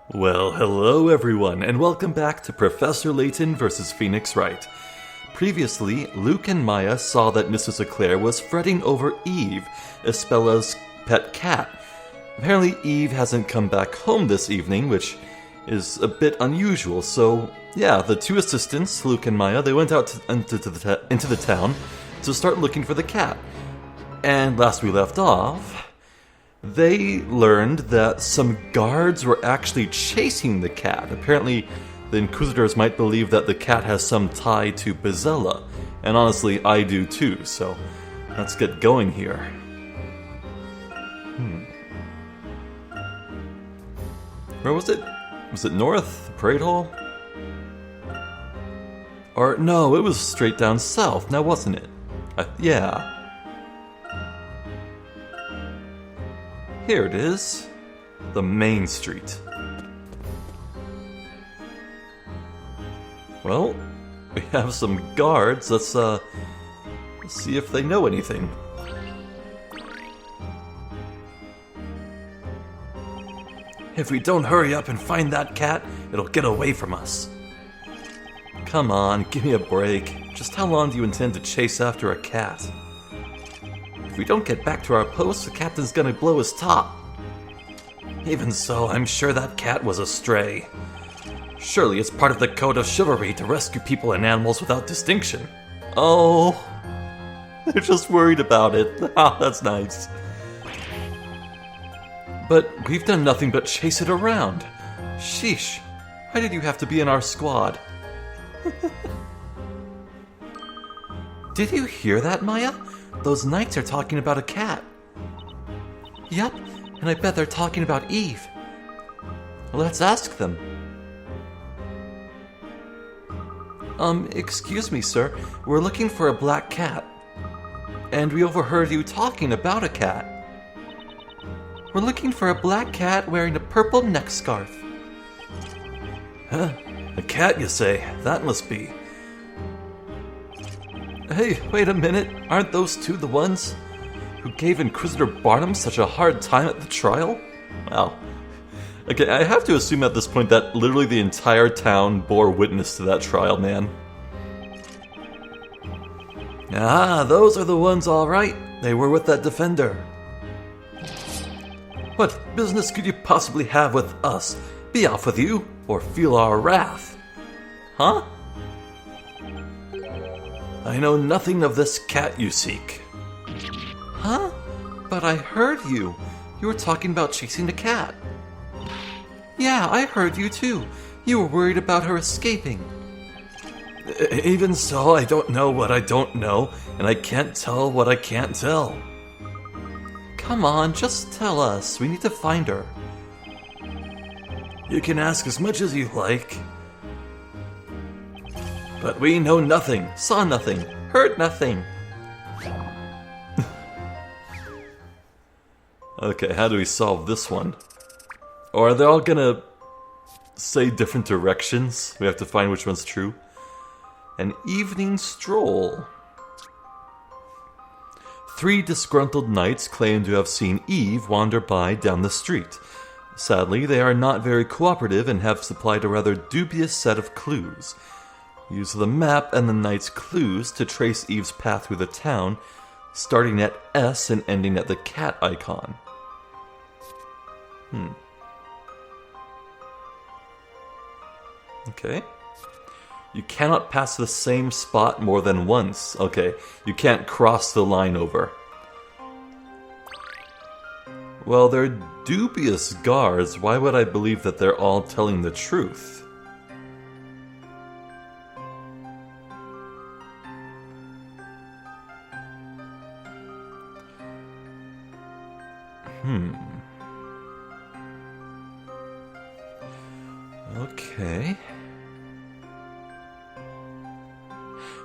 Well, hello everyone, and welcome back to Professor Layton vs. Phoenix Wright. Previously, Luke and Maya saw that Mrs. Eclair was fretting over Eve, Espella's pet cat. Apparently Eve hasn't come back home this evening, which is a bit unusual, so yeah, the two assistants, Luke and Maya, they went out into the town to start looking for the cat. And last we left off, they learned that some guards were actually chasing the cat. Apparently, the Inquisitors might believe that the cat has some tie to Bezella, and honestly, I do too, so let's get going here. Where was it? Was it north? Parade Hall? Or, no, it was straight down south, now wasn't it? Yeah. Here it is. The main street. Well, we have some guards. Let's see if they know anything. If we don't hurry up and find that cat, it'll get away from us. Come on, give me a break. Just how long do you intend to chase after a cat? If we don't get back to our post, the captain's gonna blow his top. Even so, I'm sure that cat was a stray. Surely it's part of the code of chivalry to rescue people and animals without distinction. Oh, they're just worried about it. Ah, that's nice. But we've done nothing but chase it around. Sheesh, why did you have to be in our squad? Did you hear that, Maya? Those knights are talking about a cat. Yep, and I bet they're talking about Eve. Let's ask them. Excuse me, sir. We're looking for a black cat. And we overheard you talking about a cat. We're looking for a black cat wearing a purple neck scarf. Huh? A cat, you say? That must be. Hey, wait a minute. Aren't those two the ones who gave Inquisitor Barnum such a hard time at the trial? Well, okay, I have to assume at this point that literally the entire town bore witness to that trial, man. Ah, those are the ones, all right. They were with that defender. What business could you possibly have with us? Be off with you, or feel our wrath. Huh? I know nothing of this cat you seek. Huh? But I heard you. You were talking about chasing the cat. Yeah, I heard you too. You were worried about her escaping. Even so, I don't know what I don't know, and I can't tell what I can't tell. Come on, just tell us. We need to find her. You can ask as much as you like. But we know nothing, saw nothing, heard nothing. Okay, how do we solve this one? Or are they all gonna say different directions? We have to find which one's true. An evening stroll. 3 disgruntled knights claim to have seen Eve wander by down the street. Sadly, they are not very cooperative and have supplied a rather dubious set of clues. Use the map and the knight's clues to trace Eve's path through the town, starting at S and ending at the cat icon. Okay. You cannot pass the same spot more than once. Okay, you can't cross the line over. Well, they're dubious guards. Why would I believe that they're all telling the truth? Okay.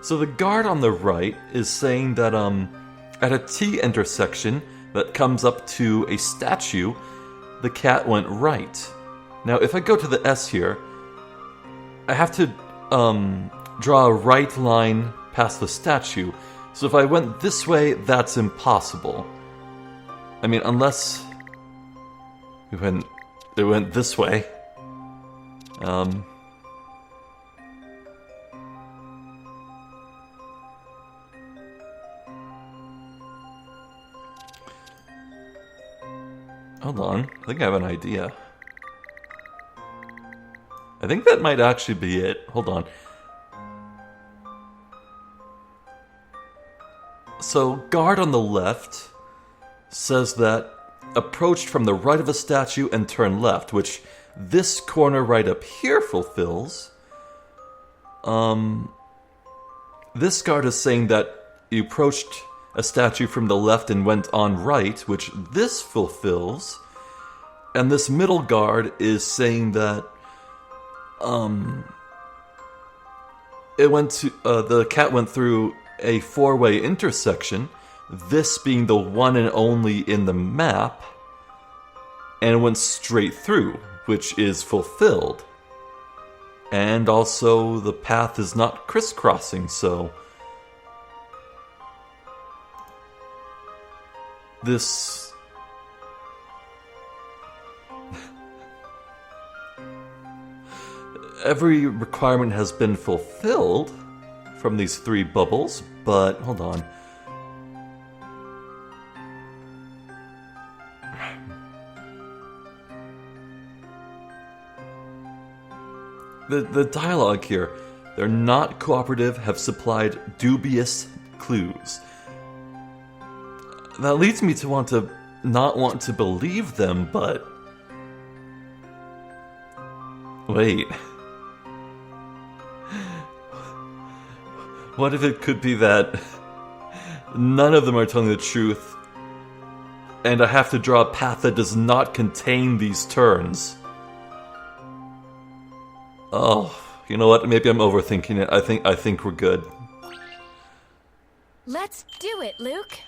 So the guard on the right is saying that at a T intersection that comes up to a statue, the cat went right. Now if I go to the S here, I have to draw a right line past the statue. So if I went this way, that's impossible. I mean, unless it went this way. Hold on, I think I have an idea. I think that might actually be it. Hold on. So, guard on the left says that approached from the right of a statue and turn left, which this corner right up here fulfills. This guard is saying that you approached a statue from the left and went on right, which this fulfills. And this middle guard is saying that the cat went through a four-way intersection, this being the one and only in the map, and went straight through, which is fulfilled. And also the path is not crisscrossing, so this every requirement has been fulfilled from these three bubbles, but hold on. The dialogue here, they're not cooperative, have supplied dubious clues. That leads me to not want to believe them, but wait. What if it could be that none of them are telling the truth, and I have to draw a path that does not contain these turns? Oh, you know what? Maybe I'm overthinking it. I think we're good. Let's do it, Luke.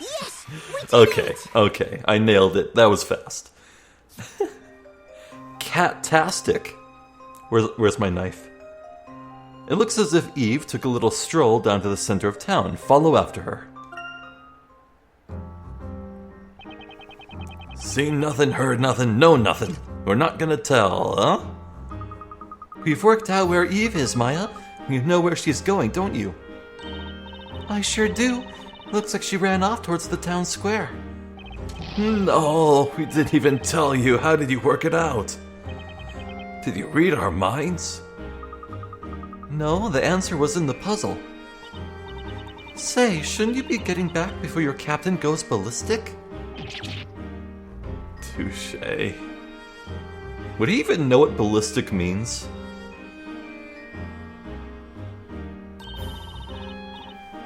Yes, we did it. Okay. I nailed it. That was fast. Cat-tastic. Where's my knife? It looks as if Eve took a little stroll down to the center of town. Follow after her. Seen nothing, heard nothing, know nothing. We're not gonna tell, huh? We've worked out where Eve is, Maya. You know where she's going, don't you? I sure do. Looks like she ran off towards the town square. No, we didn't even tell you. How did you work it out? Did you read our minds? No, the answer was in the puzzle. Say, shouldn't you be getting back before your captain goes ballistic? Touché. Would he even know what ballistic means?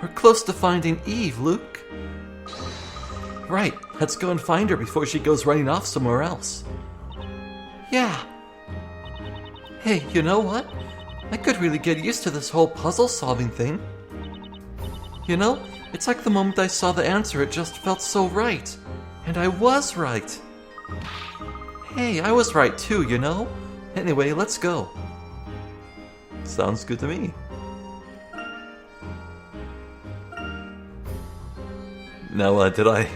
We're close to finding Eve, Luke. Right, let's go and find her before she goes running off somewhere else. Yeah. Hey, you know what? I could really get used to this whole puzzle-solving thing. You know, it's like the moment I saw the answer, it just felt so right. And I was right. Hey, I was right too, you know? Anyway, let's go. Sounds good to me. Now, did I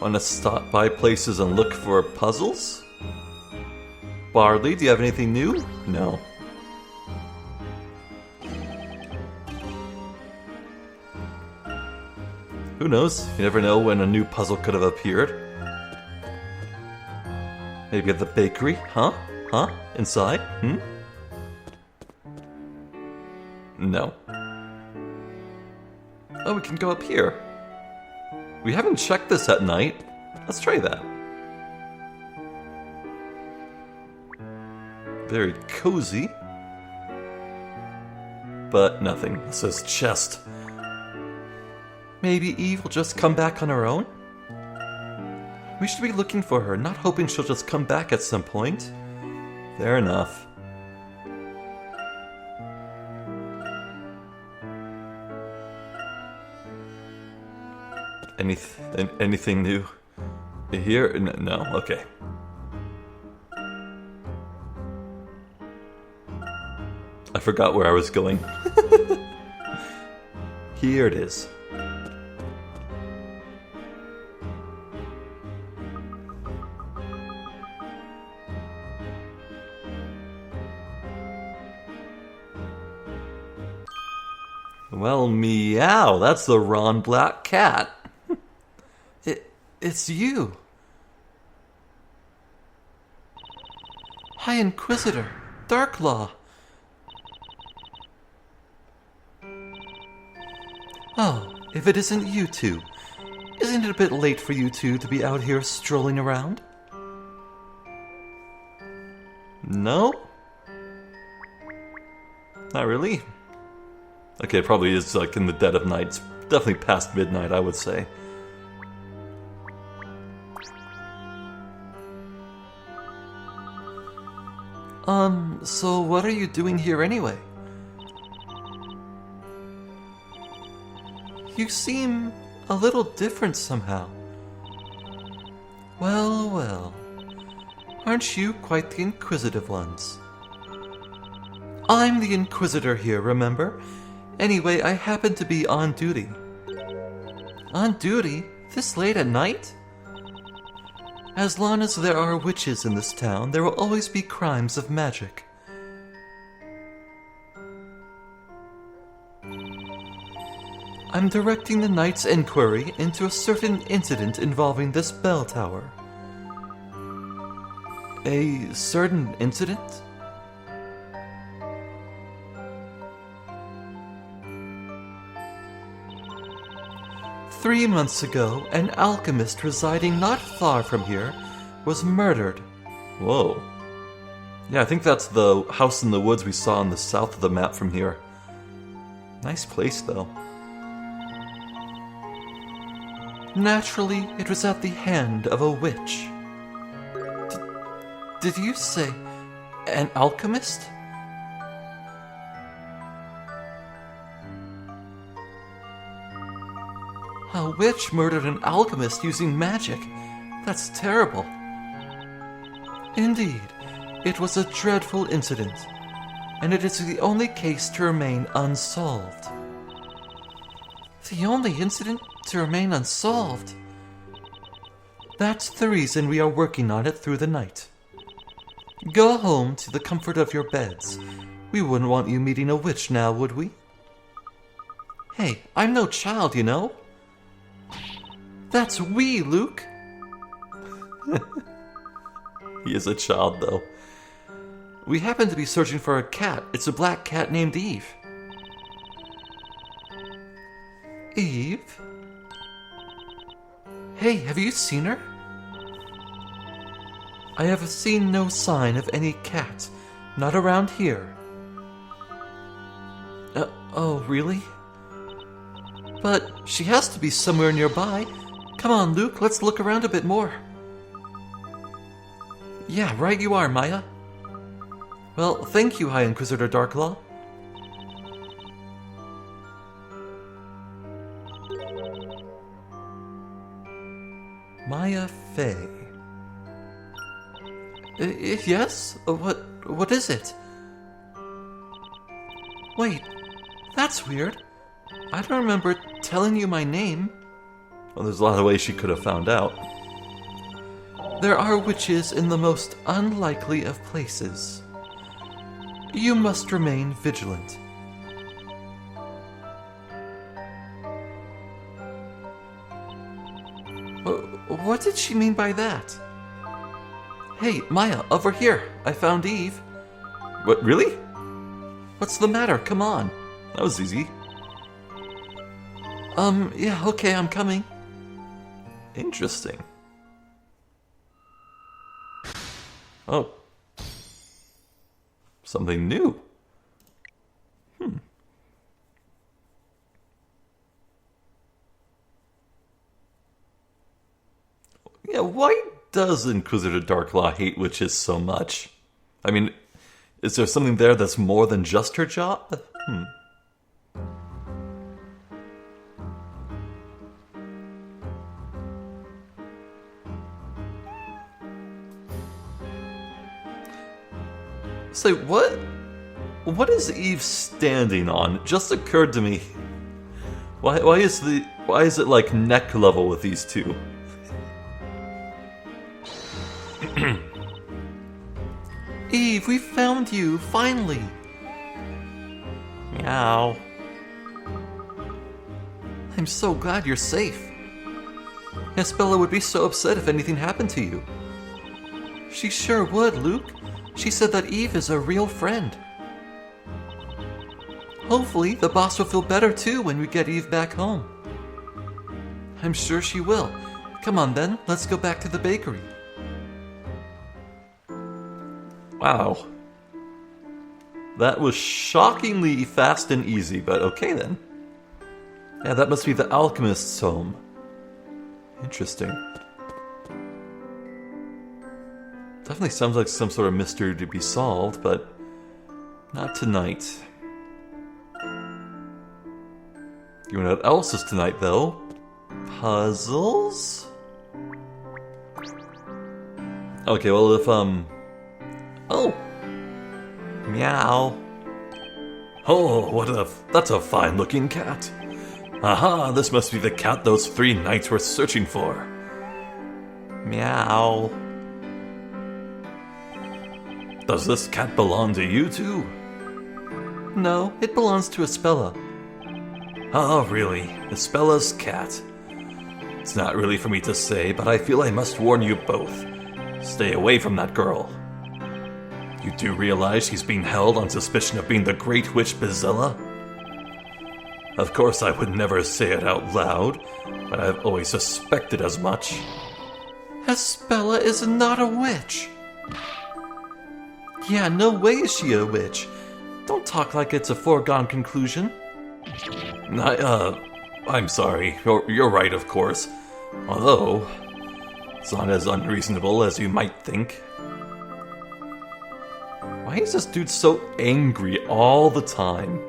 want to stop by places and look for puzzles? Barley, do you have anything new? No. Who knows? You never know when a new puzzle could have appeared. Maybe at the bakery? Huh? Inside? No. Oh, we can go up here. We haven't checked this at night. Let's try that. Very cozy. But nothing. It says chest. Maybe Eve will just come back on her own? We should be looking for her, not hoping she'll just come back at some point. Fair enough. Anything new here? No, okay. I forgot where I was going. Here it is. Well, meow, that's the Ron Black cat. It's you. High Inquisitor, Darklaw. Oh, if it isn't you two. Isn't it a bit late for you two to be out here strolling around? No? Not really? Okay, it probably is like in the dead of night. It's definitely past midnight, I would say. So what are you doing here anyway? You seem a little different somehow. Well, well. Aren't you quite the inquisitive ones? I'm the Inquisitor here, remember? Anyway, I happen to be on duty. On duty? This late at night? As long as there are witches in this town, there will always be crimes of magic. I'm directing the Knight's inquiry into a certain incident involving this bell tower. A certain incident? "3 months ago, an alchemist residing not far from here was murdered." Whoa. Yeah, I think that's the house in the woods we saw on the south of the map from here. Nice place, though. Naturally, it was at the hand of a witch. Did you say an alchemist? A witch murdered an alchemist using magic. That's terrible. Indeed, it was a dreadful incident, and it is the only case to remain unsolved. The only incident to remain unsolved? That's the reason we are working on it through the night. Go home to the comfort of your beds. We wouldn't want you meeting a witch now, would we? Hey, I'm no child, you know. That's we, Luke. He is a child, though. We happen to be searching for a cat. It's a black cat named Eve. Eve? Hey, have you seen her? I have seen no sign of any cat. Not around here. Oh, really? But she has to be somewhere nearby. Come on, Luke, let's look around a bit more. Yeah, right you are, Maya. Well, thank you, High Inquisitor Darklaw. Maya Fey. Yes? What is it? Wait, that's weird. I don't remember telling you my name. Well, there's a lot of ways she could have found out. There are witches in the most unlikely of places. You must remain vigilant. What did she mean by that? Hey, Maya, over here. I found Eve. What, really? What's the matter? Come on. That was easy. Yeah, okay, I'm coming. Interesting. Oh. Something new. Yeah, why does Inquisitor Darklaw hate witches so much? I mean, is there something there that's more than just her job? Say, what is Eve standing on? It just occurred to me. Why is it like neck level with these two? Eve, we found you, finally. Meow. I'm so glad you're safe. Isabella would be so upset if anything happened to you. She sure would, Luke. She said that Eve is a real friend. Hopefully, the boss will feel better too when we get Eve back home. I'm sure she will. Come on then, let's go back to the bakery. Wow. That was shockingly fast and easy, but okay then. Yeah, that must be the alchemist's home. Interesting. Definitely sounds like some sort of mystery to be solved, but not tonight. You know what else is tonight, though? Puzzles? Okay, well, if, Oh! Meow. Oh, that's a fine-looking cat. Aha, this must be the cat those 3 knights were searching for. Meow. Does this cat belong to you two? No, it belongs to Espella. Oh, really? Espella's cat. It's not really for me to say, but I feel I must warn you both. Stay away from that girl. You do realize she's being held on suspicion of being the Great Witch Bizilla? Of course, I would never say it out loud, but I've always suspected as much. Espella is not a witch. Yeah, no way is she a witch. Don't talk like it's a foregone conclusion. I'm sorry. You're right, of course. Although, it's not as unreasonable as you might think. Why is this dude so angry all the time?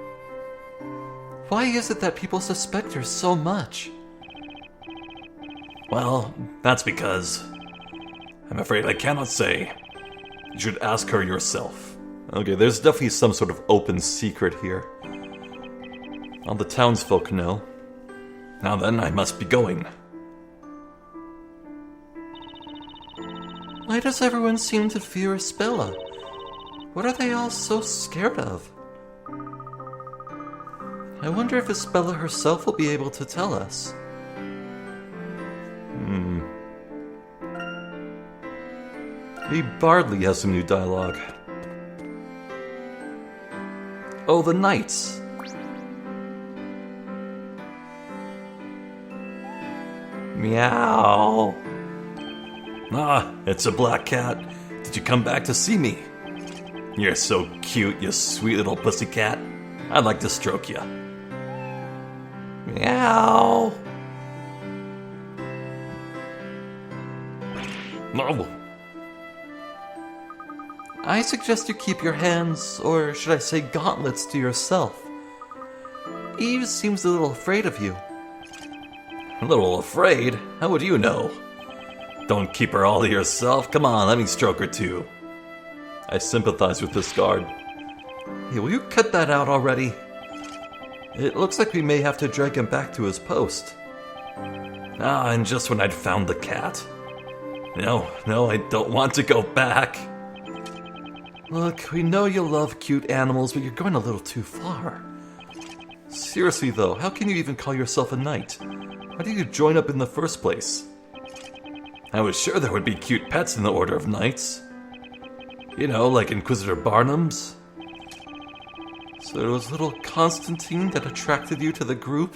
Why is it that people suspect her so much? Well, that's because I'm afraid I cannot say. You should ask her yourself. Okay, there's definitely some sort of open secret here. All the townsfolk know. Now then, I must be going. Why does everyone seem to fear Espella? What are they all so scared of? I wonder if Espella herself will be able to tell us. Maybe Bardley has some new dialogue. Oh, the knights. Meow. Ah, it's a black cat. Did you come back to see me? You're so cute, you sweet little pussycat. I'd like to stroke you. Meow. No. I suggest you keep your hands, or should I say gauntlets, to yourself. Eve seems a little afraid of you. A little afraid? How would you know? Don't keep her all to yourself. Come on, let me stroke her too. I sympathize with this guard. Hey, will you cut that out already? It looks like we may have to drag him back to his post. Ah, and just when I'd found the cat. No, I don't want to go back. Look, we know you love cute animals, but you're going a little too far. Seriously though, how can you even call yourself a knight? How did you join up in the first place? I was sure there would be cute pets in the Order of Knights. You know, like Inquisitor Barnum's. So it was little Constantine that attracted you to the group?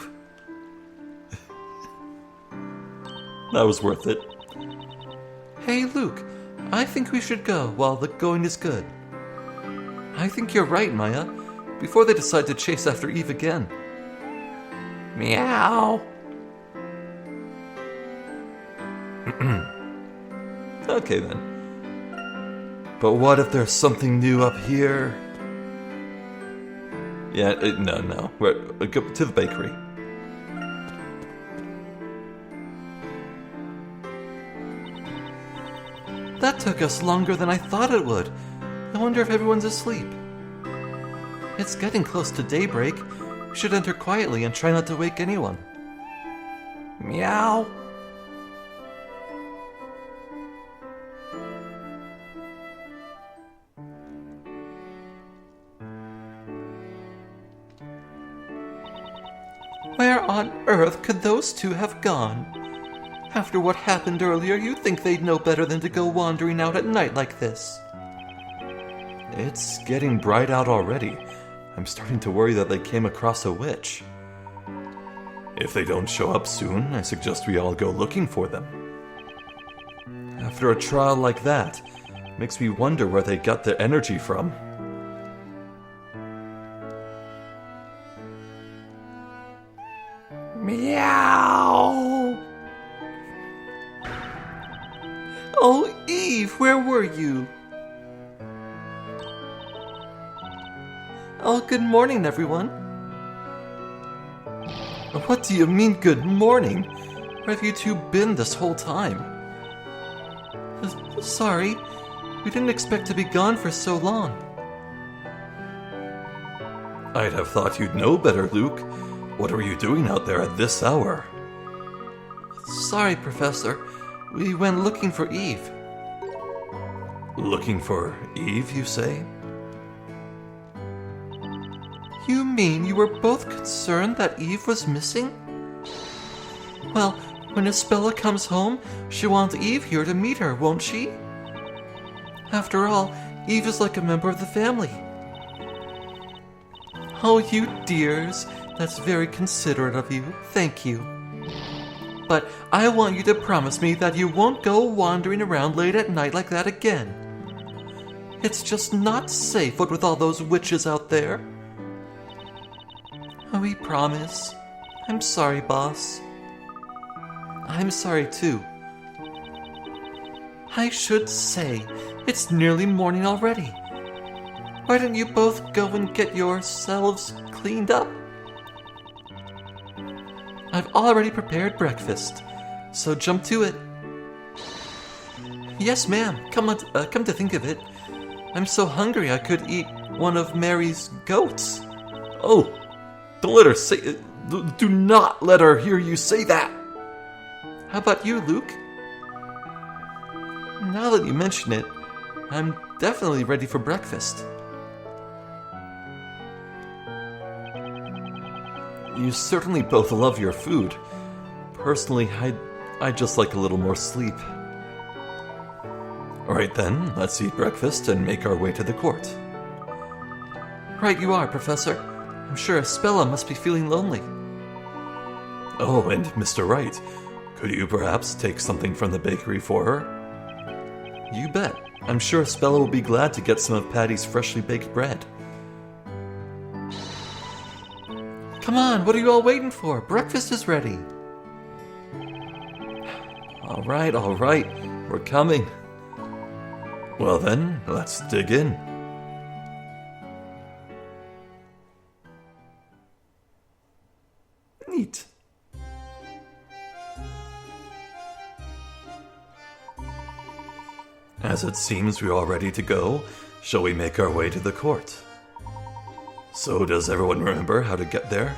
That was worth it. Hey Luke, I think we should go while the going is good. I think you're right, Maya. Before they decide to chase after Eve again. Meow. Okay then. But what if there's something new up here? Yeah, no. We're go to the bakery. That took us longer than I thought it would. I wonder if everyone's asleep. It's getting close to daybreak. We should enter quietly and try not to wake anyone. Meow. Where on earth could those two have gone? After what happened earlier, you'd think they'd know better than to go wandering out at night like this. It's getting bright out already. I'm starting to worry that they came across a witch. If they don't show up soon, I suggest we all go looking for them. After a trial like that, makes me wonder where they got their energy from. Meow! Oh, Eve, where were you? Oh, good morning, everyone. What do you mean, good morning? Where have you two been this whole time? Sorry, we didn't expect to be gone for so long. I'd have thought you'd know better, Luke. What were you doing out there at this hour? Sorry, Professor. We went looking for Eve. Looking for Eve, you say? You mean you were both concerned that Eve was missing? Well, when Isabella comes home, she'll want Eve here to meet her, won't she? After all, Eve is like a member of the family. Oh, you dears. That's very considerate of you. Thank you. But I want you to promise me that you won't go wandering around late at night like that again. It's just not safe, what with all those witches out there. We promise. I'm sorry, boss. I'm sorry, too. I should say, it's nearly morning already. Why don't you both go and get yourselves cleaned up? I've already prepared breakfast, so jump to it. Yes, ma'am. Come to think of it, I'm so hungry I could eat one of Mary's goats. Oh, don't let her say it. Do not let her hear you say that. How about you, Luke? Now that you mention it, I'm definitely ready for breakfast. You certainly both love your food. Personally, I'd just like a little more sleep. Alright then, let's eat breakfast and make our way to the court. Right you are, Professor. I'm sure Isabella must be feeling lonely. Oh, and Mr. Wright, could you perhaps take something from the bakery for her? You bet. I'm sure Isabella will be glad to get some of Patty's freshly baked bread. Come on, what are you all waiting for? Breakfast is ready. All right, we're coming. Well then, let's dig in. Neat. As it seems we're all ready to go, shall we make our way to the court? So does everyone remember how to get there?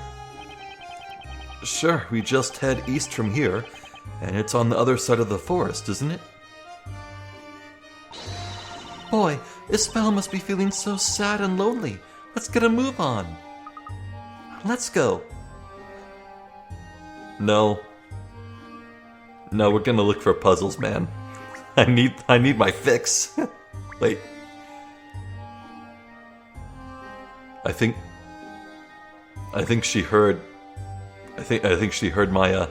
Sure, we just head east from here, and it's on the other side of the forest, isn't it? Boy, Isabella must be feeling so sad and lonely. Let's get a move on. Let's go. No, we're gonna look for puzzles, man. I need my fix. Wait. I think she heard. I think she heard Maya.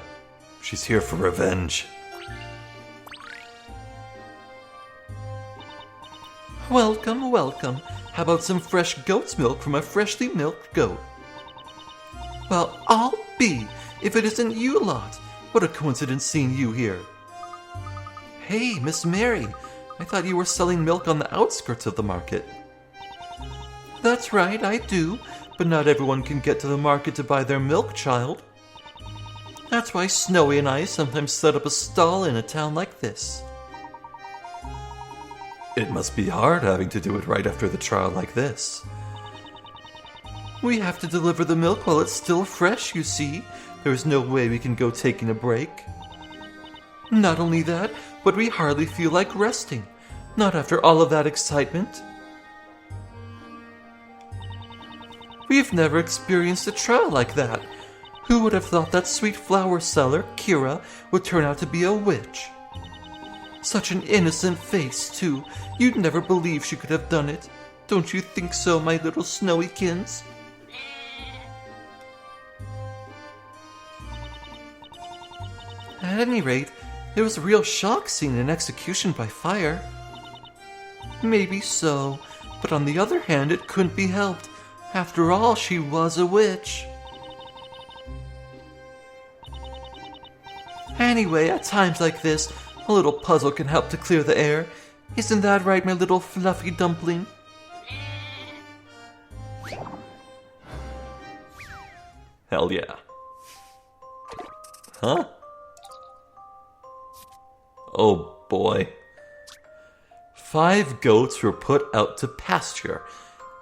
She's here for revenge. Welcome, welcome. How about some fresh goat's milk from a freshly milked goat? Well, I'll be if it isn't you lot. What a coincidence seeing you here. Hey, Miss Mary. I thought you were selling milk on the outskirts of the market. That's right, I do, but not everyone can get to the market to buy their milk, child. That's why Snowy and I sometimes set up a stall in a town like this. It must be hard having to do it right after the trial like this. We have to deliver the milk while it's still fresh, you see. There's no way we can go taking a break. Not only that, but we hardly feel like resting. Not after all of that excitement. We've never experienced a trial like that. Who would have thought that sweet flower seller, Kira, would turn out to be a witch? Such an innocent face, too. You'd never believe she could have done it. Don't you think so, my little snowykins? At any rate, it was a real shock seeing an execution by fire. Maybe so, but on the other hand, it couldn't be helped. After all, she was a witch. Anyway, at times like this, a little puzzle can help to clear the air. Isn't that right, my little fluffy dumpling? Hell yeah. Huh? Oh boy. 5 goats were put out to pasture.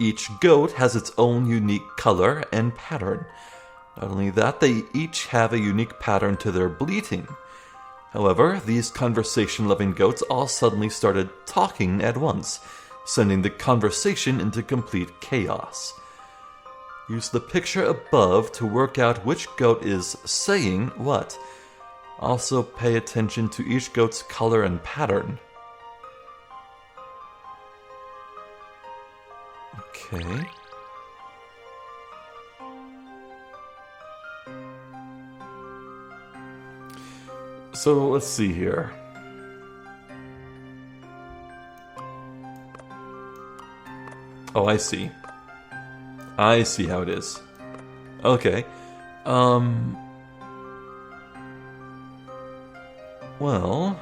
Each goat has its own unique color and pattern. Not only that, they each have a unique pattern to their bleating. However, these conversation-loving goats all suddenly started talking at once, sending the conversation into complete chaos. Use the picture above to work out which goat is saying what. Also pay attention to each goat's color and pattern. Okay. So let's see here. Oh, I see. I see how it is. Okay. Well,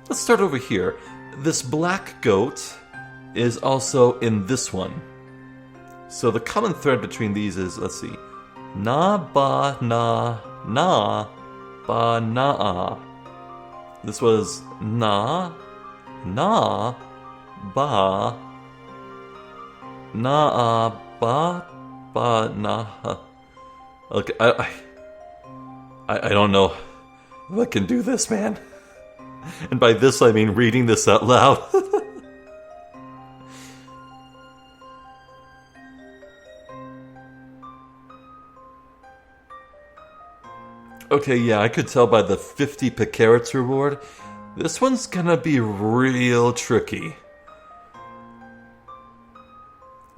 let's start over here. This black goat is also in this one. So the common thread between these is, let's see, na ba na na ba na. This was na na ba na ba ba na. Okay, I don't know if I can do this, man. And by this I mean reading this out loud. Okay, yeah, I could tell by the 50 Picarats reward. This one's gonna be real tricky.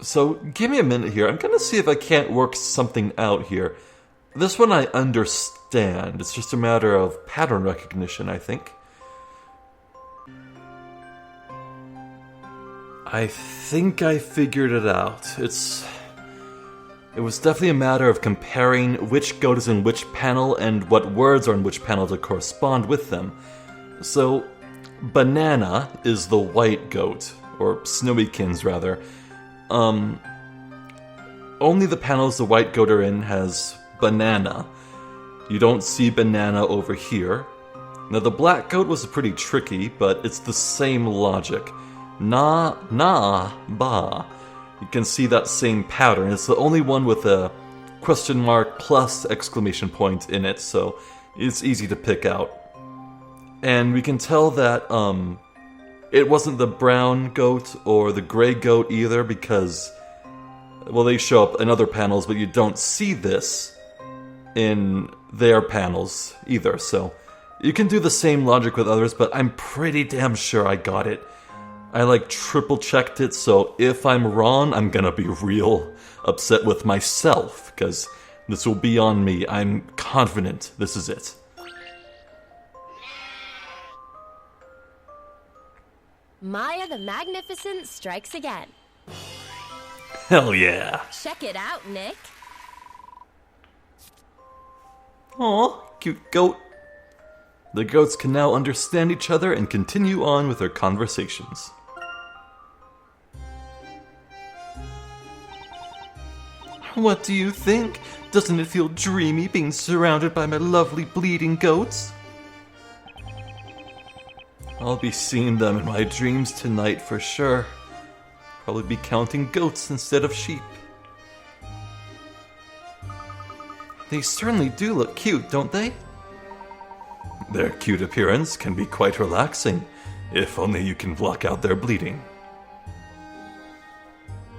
So, give me a minute here. I'm gonna see if I can't work something out here. This one I understand. It's just a matter of pattern recognition, I think. I think I figured it out. It was definitely a matter of comparing which goat is in which panel and what words are in which panel to correspond with them. So, banana is the white goat, or snowykins rather. Only the panels the white goat are in has banana. You don't see banana over here. Now the black goat was pretty tricky, but it's the same logic. Na, na, ba. You can see that same pattern. It's the only one with a question mark plus exclamation point in it, so it's easy to pick out. And we can tell that it wasn't the brown goat or the gray goat either because, well, they show up in other panels, but you don't see this in their panels either. So you can do the same logic with others, but I'm pretty damn sure I got it. I triple checked it, so if I'm wrong, I'm gonna be real upset with myself, because this will be on me. I'm confident this is it. Maya the Magnificent strikes again. Hell yeah. Check it out, Nick. Aw, cute goat. The goats can now understand each other and continue on with their conversations. What do you think? Doesn't it feel dreamy being surrounded by my lovely bleeding goats? I'll be seeing them in my dreams tonight for sure. Probably be counting goats instead of sheep. They certainly do look cute, don't they? Their cute appearance can be quite relaxing, if only you can block out their bleeding.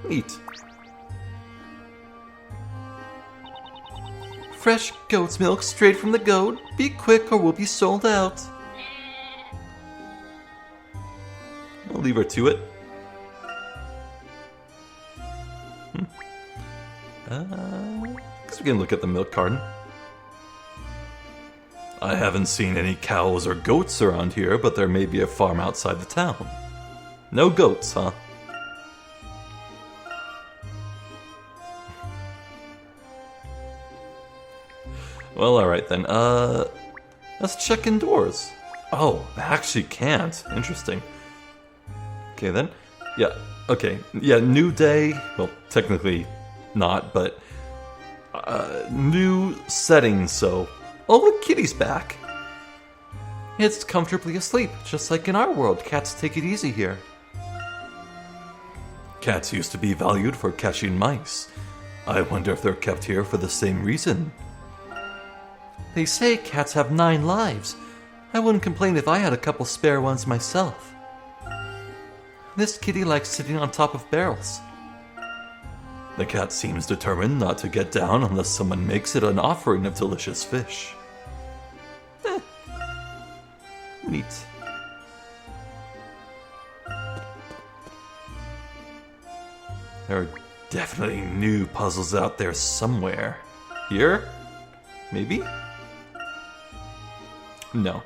Neat. fresh goat's milk straight from the goat. Be quick or we'll be sold out. I'll leave her to it. Guess we can look at the milk carton. I haven't seen any cows or goats around here, but there may be a farm outside the town. No goats, huh? Well, alright then. Let's check indoors. Oh, I actually can't. Interesting. Okay then. Yeah, okay. Yeah, new day. Well, technically not, but new settings, so... Oh, look, Kitty's back. It's comfortably asleep, just like in our world. Cats take it easy here. Cats used to be valued for catching mice. I wonder if they're kept here for the same reason. They say cats have 9 lives. I wouldn't complain if I had a couple spare ones myself. This kitty likes sitting on top of barrels. The cat seems determined not to get down unless someone makes it an offering of delicious fish. Neat. There are definitely new puzzles out there somewhere. Here? Maybe? No.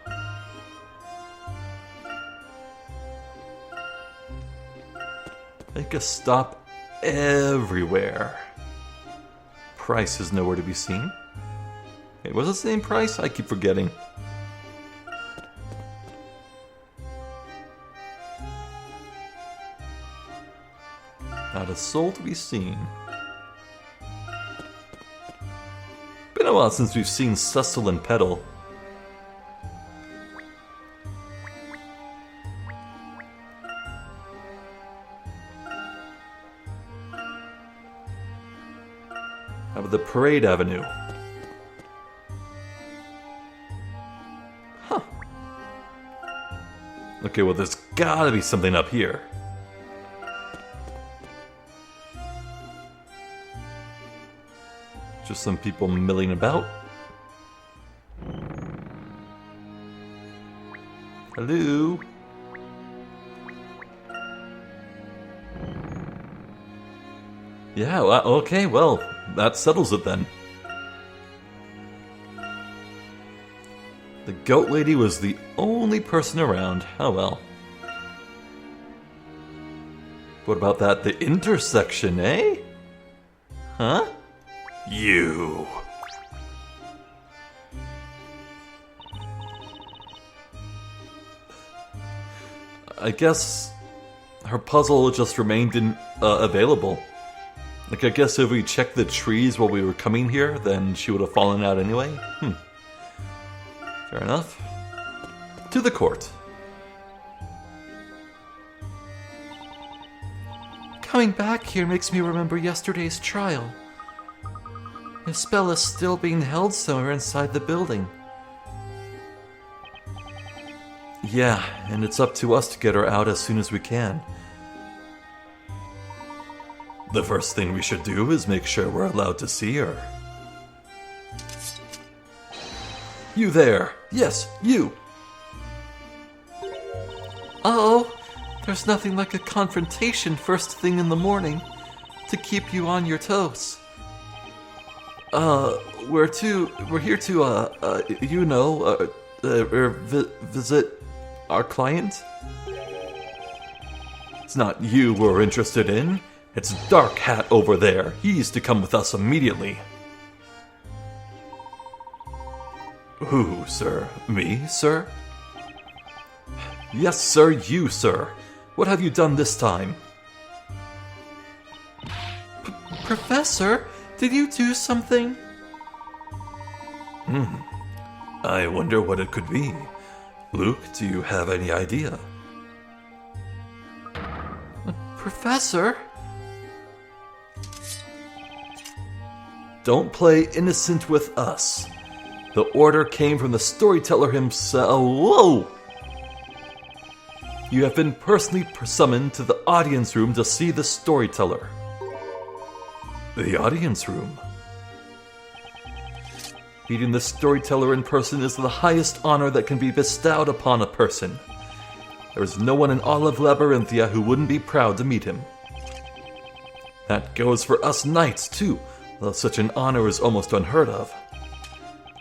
Make a stop everywhere. Price is nowhere to be seen. Wait, was it the same price? I keep forgetting. Not a soul to be seen. Been a while since we've seen Cecil and Petal. How about the Parade Avenue? Huh. Okay, well there's gotta be something up here. Just some people milling about. Hello? Yeah, well, okay, well, that settles it then. The goat lady was the only person around. Oh well. What about that? The intersection, eh? Huh? You. I guess her puzzle just remained available. Like, I guess if we checked the trees while we were coming here, then she would have fallen out anyway. Fair enough. To the court. Coming back here makes me remember yesterday's trial. Ispella's still being held somewhere inside the building. Yeah, and it's up to us to get her out as soon as we can. The first thing we should do is make sure we're allowed to see her. You there! Yes, you! Uh-oh! There's nothing like a confrontation first thing in the morning to keep you on your toes. We're here to, visit our client? It's not you we're interested in. It's Dark Hat over there. He's to come with us immediately. Who, sir? Me, sir? Yes, sir, you, sir. What have you done this time? Professor, did you do something? I wonder what it could be. Luke, do you have any idea? Professor? Don't play innocent with us. The order came from the storyteller himself. Whoa! You have been personally summoned to the audience room to see the storyteller. The audience room? Meeting the storyteller in person is the highest honor that can be bestowed upon a person. There is no one in all of Labyrinthia who wouldn't be proud to meet him. That goes for us knights, too, though such an honor is almost unheard of.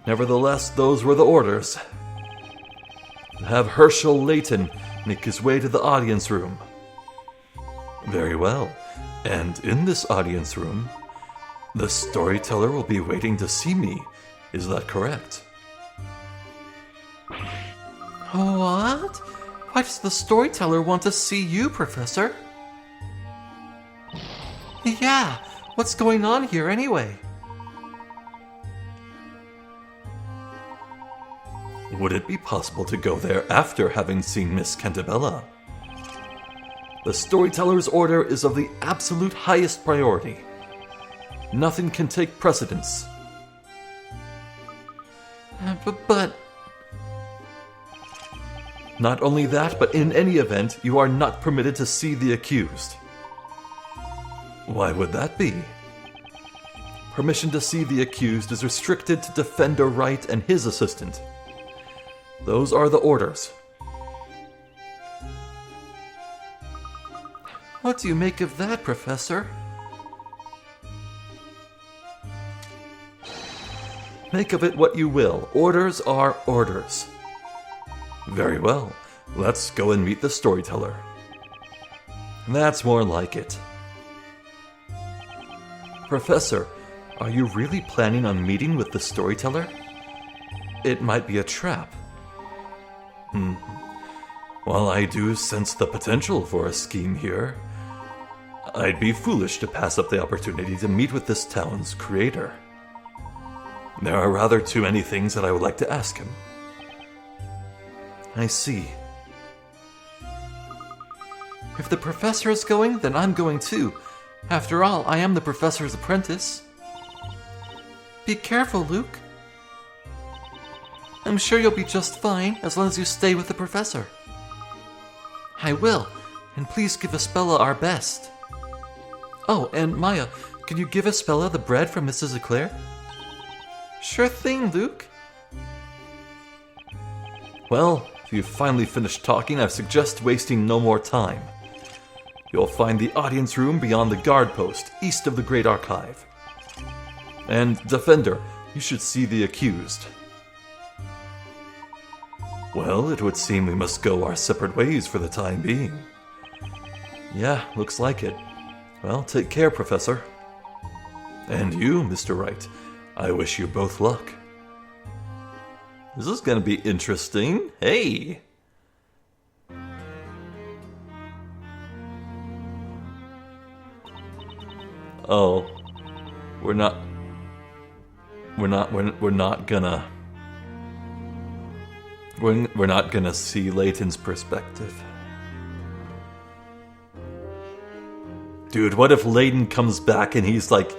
Nevertheless, those were the orders. Have Herschel Layton make his way to the audience room. Very well, and in this audience room, the storyteller will be waiting to see me. Is that correct? What? Why does the storyteller want to see you, Professor? Yeah, what's going on here anyway? Would it be possible to go there after having seen Miss Cantabella? The storyteller's order is of the absolute highest priority. Nothing can take precedence. But... Not only that, but in any event, you are not permitted to see the accused. Why would that be? Permission to see the accused is restricted to Defender Wright and his assistant. Those are the orders. What do you make of that, Professor? Make of it what you will. Orders are orders. Very well. Let's go and meet the storyteller. That's more like it. Professor, are you really planning on meeting with the storyteller? It might be a trap. While I do sense the potential for a scheme here, I'd be foolish to pass up the opportunity to meet with this town's creator. There are rather too many things that I would like to ask him. I see. If the professor is going, then I'm going too. After all, I am the professor's apprentice. Be careful, Luke. I'm sure you'll be just fine as long as you stay with the professor. I will, and please give Espella our best. Oh, and Maya, could you give Espella the bread from Mrs. Eclair? Sure thing, Luke. Well, if you've finally finished talking, I suggest wasting no more time. You'll find the audience room beyond the guard post, east of the Great Archive. And, Defender, you should see the accused. Well, it would seem we must go our separate ways for the time being. Yeah, looks like it. Well, take care, Professor. And you, Mr. Wright, I wish you both luck. This is gonna be interesting. Hey! Oh, we're not gonna see Layton's perspective. Dude, what if Layton comes back and he's like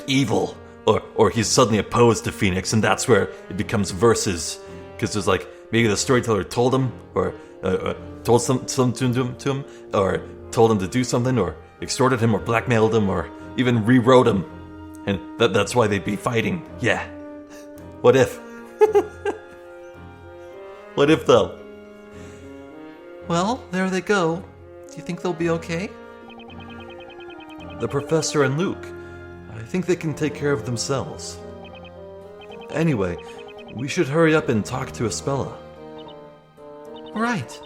evil, or he's suddenly opposed to Phoenix, and that's where it becomes versus, because there's like maybe the storyteller told him, or told something to him, or told him to do something, or extorted him, or blackmailed him, or even rewrote him, and that's why they'd be fighting. Yeah. What if? What if, though? Well, there they go. Do you think they'll be okay? The professor and Luke. I think they can take care of themselves. Anyway, we should hurry up and talk to Espella. Right.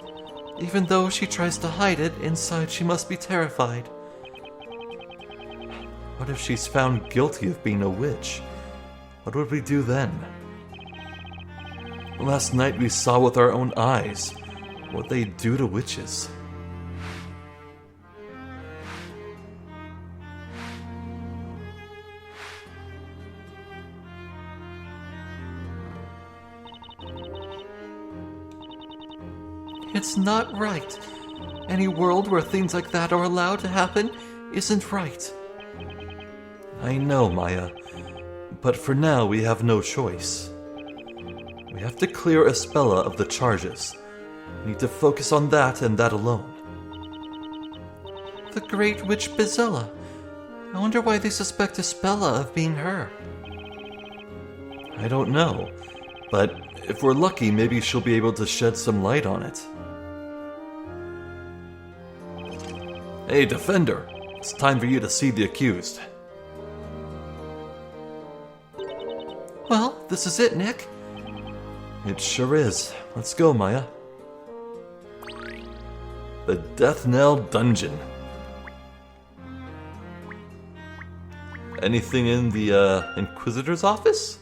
Even though she tries to hide it, inside she must be terrified. What if she's found guilty of being a witch? What would we do then? Last night we saw with our own eyes what they do to witches. It's not right. Any world where things like that are allowed to happen isn't right. I know, Maya, but for now we have no choice. We have to clear Espella of the charges. We need to focus on that and that alone. The Great Witch Bizilla. I wonder why they suspect Espella of being her. I don't know. But if we're lucky, maybe she'll be able to shed some light on it. Hey, Defender! It's time for you to see the accused. Well, this is it, Nick. It sure is. Let's go, Maya. The Death Knell Dungeon. Anything in the Inquisitor's office?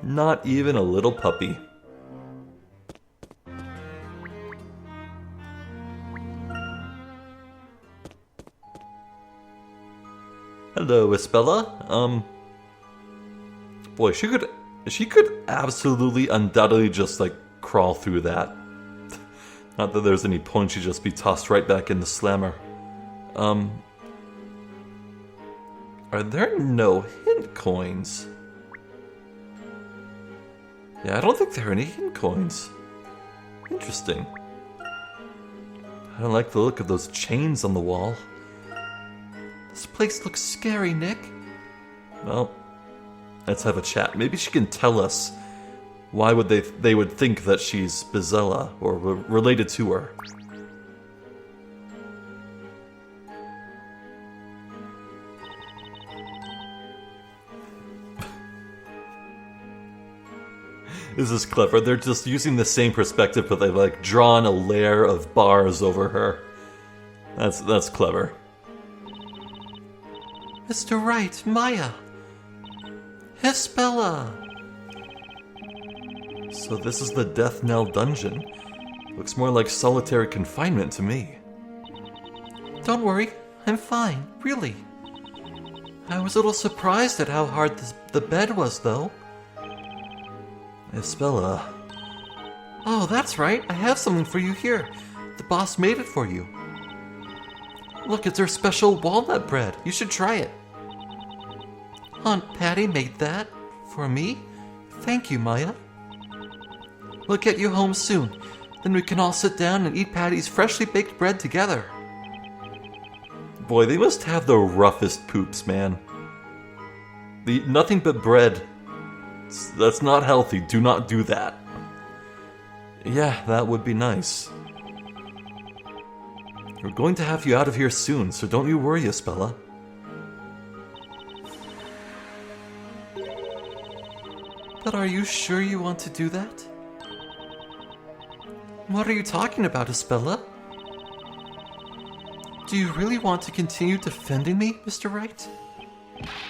Not even a little puppy. Hello, Isabella. Boy, she could absolutely, undoubtedly just, like, crawl through that. Not that there's any point, she'd just be tossed right back in the slammer. Are there no hint coins? Yeah, I don't think there are any hint coins. Interesting. I don't like the look of those chains on the wall. This place looks scary, Nick. Well, let's have a chat. Maybe she can tell us why would they would think that she's Bizella or related to her. This is clever. They're just using the same perspective, but they've like drawn a layer of bars over her. That's clever. Mr. Wright, Maya. Isabella. So this is the Death Knell Dungeon. Looks more like solitary confinement to me. Don't worry, I'm fine, really. I was a little surprised at how hard the bed was, though. Isabella. Oh, that's right, I have something for you here. The boss made it for you. Look, it's her special walnut bread. You should try it. Aunt Patty made that for me. Thank you, Maya. We'll get you home soon. Then we can all sit down and eat Patty's freshly baked bread together. Boy, they must have the roughest poops, man. Nothing but bread. That's not healthy. Do not do that. Yeah, that would be nice. We're going to have you out of here soon, so don't you worry, Isabella. But are you sure you want to do that? What are you talking about, Isabella? Do you really want to continue defending me, Mr. Wright?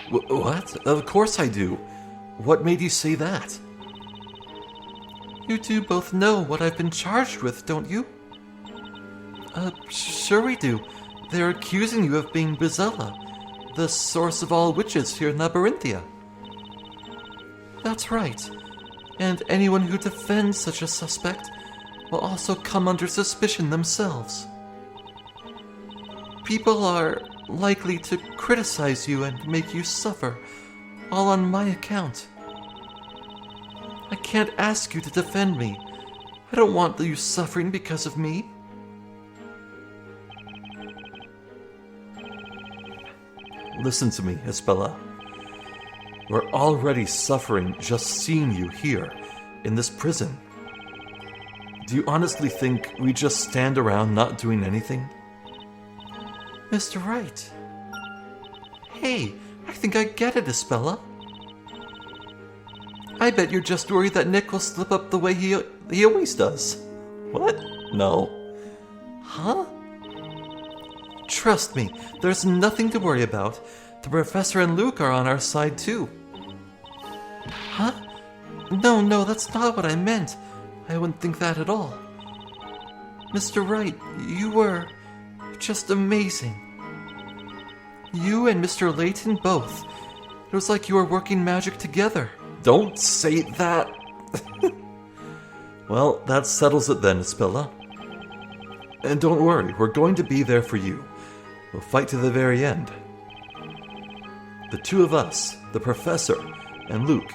What? Of course I do. What made you say that? You two both know what I've been charged with, don't you? Sure we do. They're accusing you of being Bizella, the source of all witches here in Labyrinthia. That's right. And anyone who defends such a suspect will also come under suspicion themselves. People are likely to criticize you and make you suffer, all on my account. I can't ask you to defend me. I don't want you suffering because of me. Listen to me, Isabella. We're already suffering just seeing you here, in this prison. Do you honestly think we just stand around not doing anything? Mr. Wright. Hey, I think I get it, Isabella. I bet you're just worried that Nick will slip up the way he always does. What? No. Huh? Trust me, there's nothing to worry about. The professor and Luke are on our side too. Huh? No, that's not what I meant. I wouldn't think that at all. Mr. Wright, you were just amazing. You and Mr. Layton both. It was like you were working magic together. Don't say that. Well, that settles it then, Isabella. And don't worry, we're going to be there for you. We'll fight to the very end. The two of us, the professor and Luke,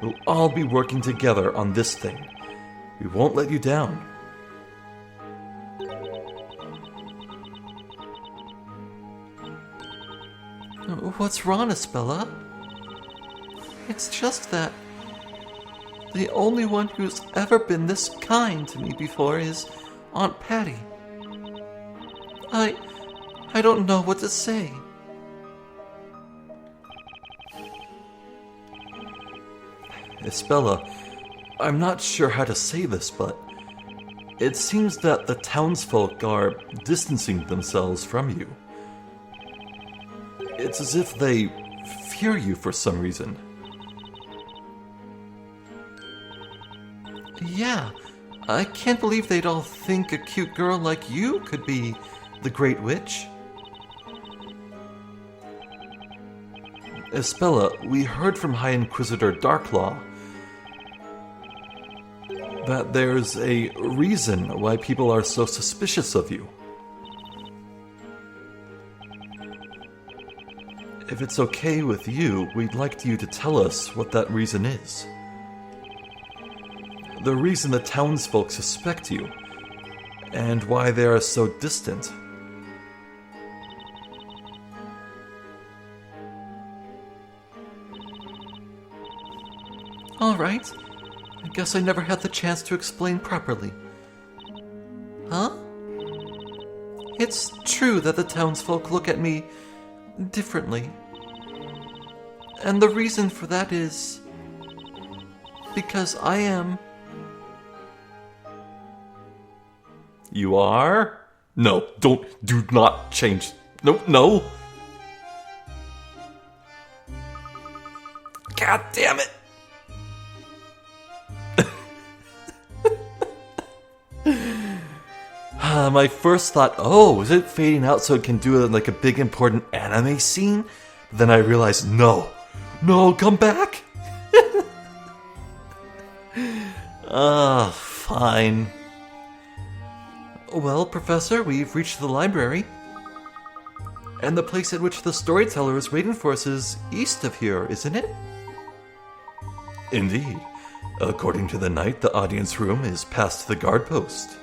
will all be working together on this thing. We won't let you down. What's wrong, Espella? It's just that the only one who's ever been this kind to me before is Aunt Patty. I don't know what to say. Espella, I'm not sure how to say this, but it seems that the townsfolk are distancing themselves from you. It's as if they fear you for some reason. Yeah, I can't believe they'd all think a cute girl like you could be the Great Witch. Espella, we heard from High Inquisitor Darklaw that there's a reason why people are so suspicious of you. If it's okay with you, we'd like you to tell us what that reason is. The reason the townsfolk suspect you, and why they are so distant. All right. I guess I never had the chance to explain properly. Huh? It's true that the townsfolk look at me differently. And the reason for that is because I am... You are? No, do not change. No. God damn it. My first thought, is it fading out so it can do like a big important anime scene? Then I realized, no, come back. Fine. Well, Professor, we've reached the library. And the place at which the storyteller is waiting for us is east of here, isn't it? Indeed. According to the knight, the audience room is past the guard post.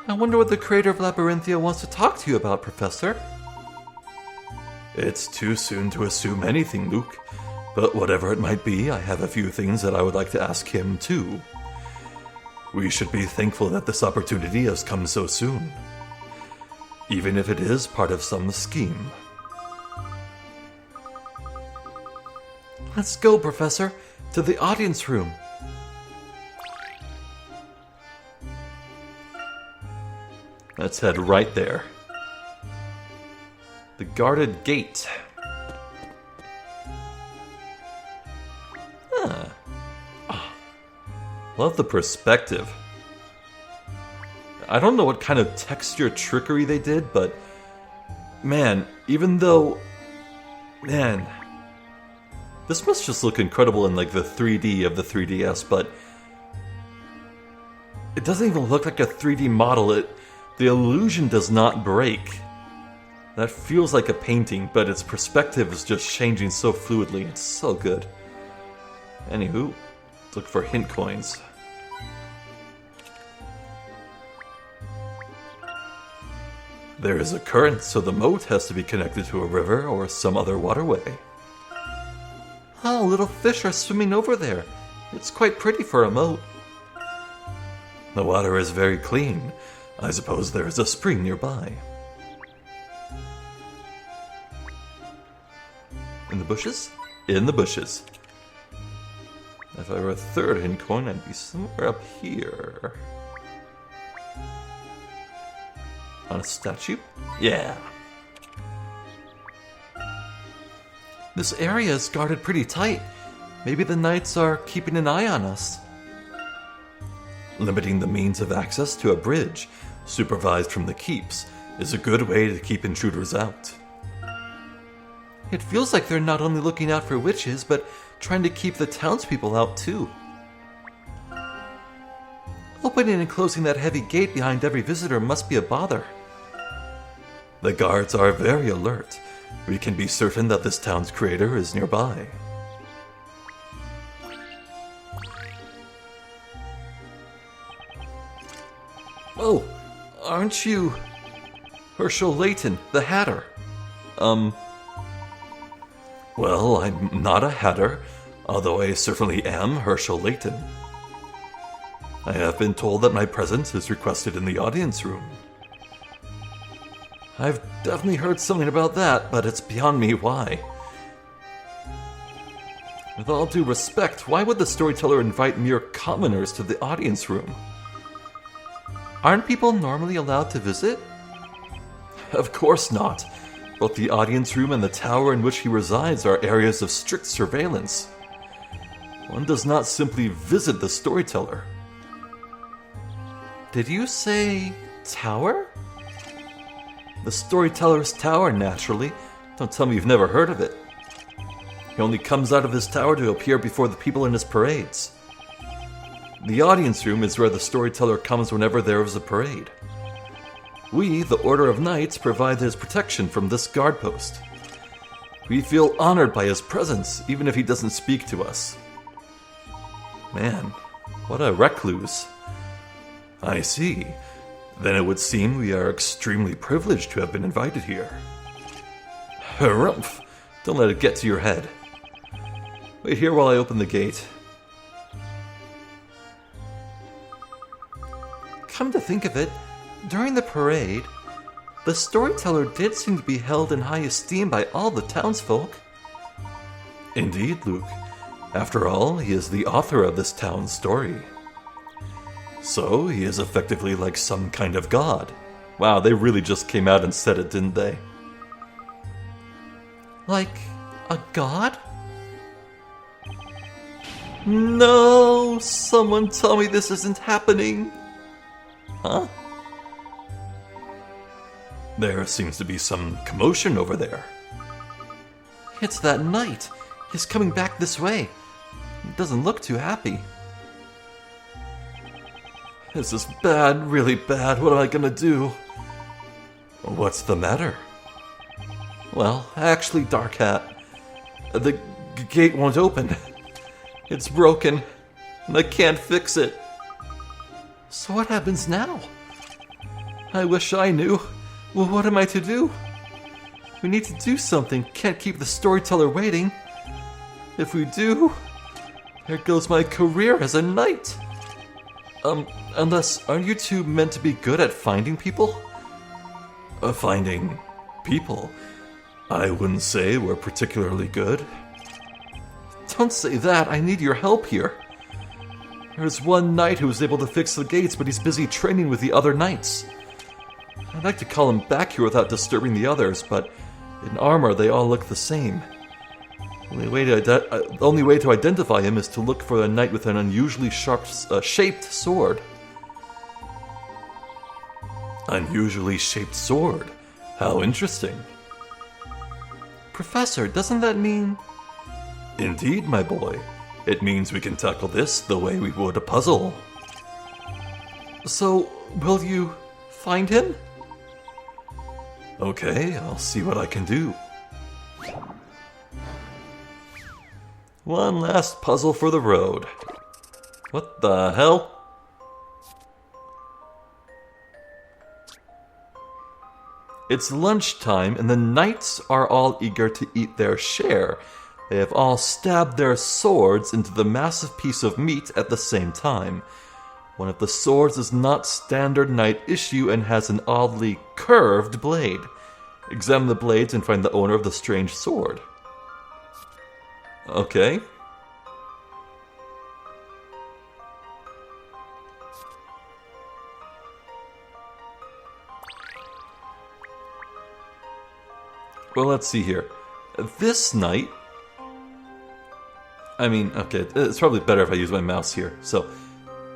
I wonder what the creator of Labyrinthia wants to talk to you about, Professor. It's too soon to assume anything, Luke. But whatever it might be, I have a few things that I would like to ask him, too. We should be thankful that this opportunity has come so soon. Even if it is part of some scheme. Let's go, Professor, to the audience room. Let's head right there. The guarded gate. Love the perspective. I don't know what kind of texture trickery they did, but man, this must just look incredible in like the 3D of the 3DS, but it doesn't even look like a 3D model. The illusion does not break. That feels like a painting, but its perspective is just changing so fluidly. It's so good. Anywho, let's look for hint coins. There is a current, so the moat has to be connected to a river or some other waterway. Oh, little fish are swimming over there. It's quite pretty for a moat. The water is very clean. I suppose there is a spring nearby. In the bushes? In the bushes. If I were a third hint coin, I'd be somewhere up here. On a statue? Yeah. This area is guarded pretty tight. Maybe the knights are keeping an eye on us. Limiting the means of access to a bridge, supervised from the keeps, is a good way to keep intruders out. It feels like they're not only looking out for witches, but trying to keep the townspeople out too. Opening and closing that heavy gate behind every visitor must be a bother. The guards are very alert. We can be certain that this town's creator is nearby. Oh, aren't you Herschel Layton, the Hatter? Well, I'm not a hatter, although I certainly am Herschel Layton. I have been told that my presence is requested in the audience room. I've definitely heard something about that, but it's beyond me why. With all due respect, why would the storyteller invite mere commoners to the audience room? Aren't people normally allowed to visit? Of course not. Both the audience room and the tower in which he resides are areas of strict surveillance. One does not simply visit the storyteller. Did you say tower? The storyteller's tower, naturally. Don't tell me you've never heard of it. He only comes out of his tower to appear before the people in his parades. The audience room is where the storyteller comes whenever there is a parade. We, the Order of Knights, provide his protection from this guard post. We feel honored by his presence, even if he doesn't speak to us. Man, what a recluse. I see. Then it would seem we are extremely privileged to have been invited here. Harumph! Don't let it get to your head. Wait here while I open the gate. Come to think of it, during the parade, the storyteller did seem to be held in high esteem by all the townsfolk. Indeed, Luke. After all, he is the author of this town's story. So, he is effectively like some kind of god. Wow, they really just came out and said it, didn't they? Like a god? No! Someone tell me this isn't happening! Huh? There seems to be some commotion over there. It's that knight. He's coming back this way. He doesn't look too happy. This is bad, really bad. What am I gonna do? What's the matter? Well, actually, Dark Hat, the gate won't open. It's broken, and I can't fix it. So what happens now? I wish I knew. Well, what am I to do? We need to do something. Can't keep the storyteller waiting. If we do, there goes my career as a knight. Unless, aren't you two meant to be good at finding people? Finding people? I wouldn't say we're particularly good. Don't say that. I need your help here. There's one knight who was able to fix the gates, but he's busy training with the other knights. I'd like to call him back here without disturbing the others, but in armor they all look the same. The only way to identify him is to look for a knight with an unusually sharp shaped sword. Unusually shaped sword? How interesting. Professor, doesn't that mean... Indeed, my boy. It means we can tackle this the way we would a puzzle. So, will you find him? Okay, I'll see what I can do. One last puzzle for the road. What the hell? It's lunchtime and the knights are all eager to eat their share. They have all stabbed their swords into the massive piece of meat at the same time. One of the swords is not standard knight issue and has an oddly curved blade. Examine the blades and find the owner of the strange sword. Okay. Well, let's see here. This knight... okay, it's probably better if I use my mouse here. So,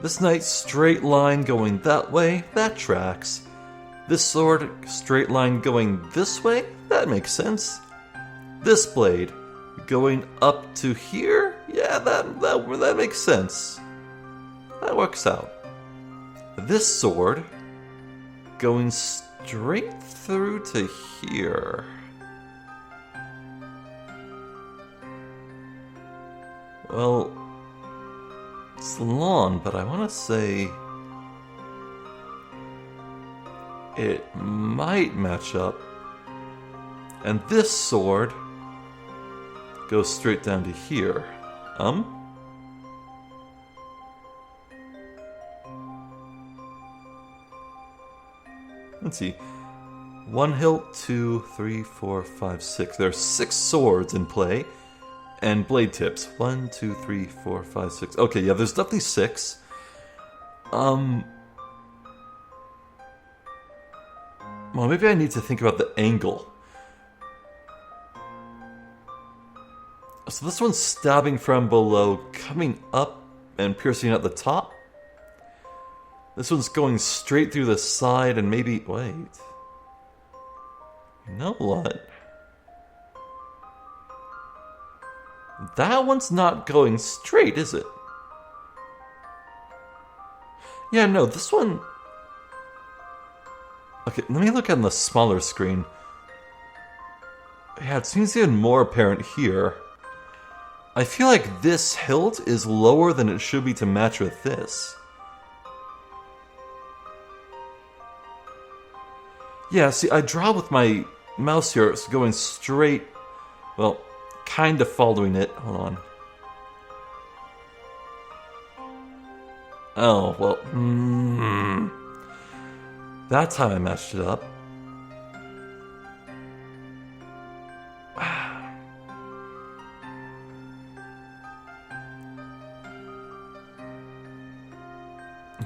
this knight, straight line going that way, that tracks. This sword, straight line going this way, that makes sense. This blade, going up to here, yeah, that makes sense. That works out. This sword, going straight through to here. Well, it's long, but I want to say it might match up. And this sword goes straight down to here. Let's see. 1 hilt, 2, 3, 4, 5, 6. There are 6 swords in play. And blade tips. 1, 2, 3, 4, 5, 6. Okay, yeah, there's definitely 6. Well, maybe I need to think about the angle. So this one's stabbing from below, coming up and piercing at the top. This one's going straight through the side and maybe... Wait. You know what? That one's not going straight, is it? Yeah, no, this one... Okay, let me look on the smaller screen. Yeah, it seems even more apparent here. I feel like this hilt is lower than it should be to match with this. Yeah, see, I draw with my mouse here, it's going straight, well, kind of following it. Hold on. Oh, well, that's how I matched it up.